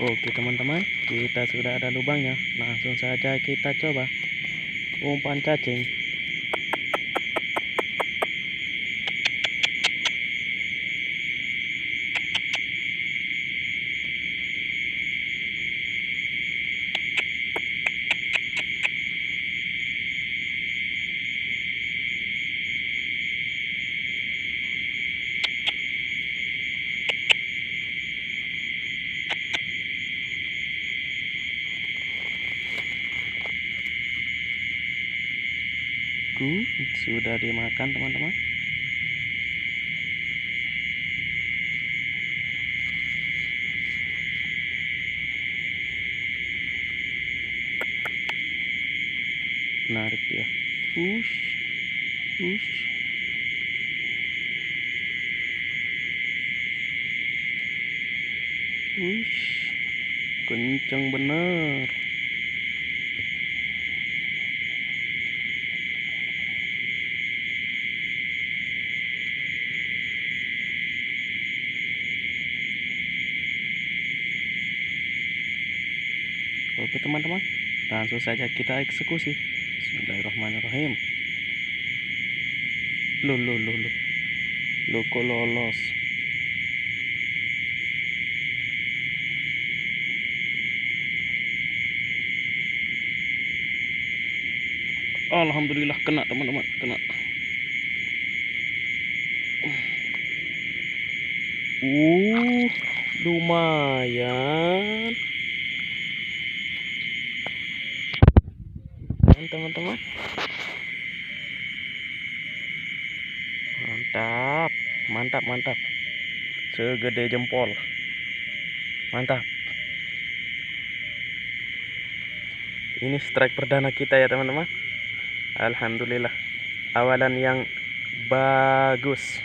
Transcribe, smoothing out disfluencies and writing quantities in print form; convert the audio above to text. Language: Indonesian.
Oke teman-teman, kita sudah ada lubangnya. Langsung saja kita coba umpan cacing. Sudah dimakan teman-teman. Menarik ya. Kencang bener. Oke teman-teman, langsung saja kita eksekusi. Bismillahirrahmanirrahim. Loh kok lolos? Alhamdulillah kena teman-teman, kena. Lumayan teman-teman. Mantap, segede jempol. Mantap. Ini strike perdana kita ya teman-teman. Alhamdulillah, awalan yang bagus.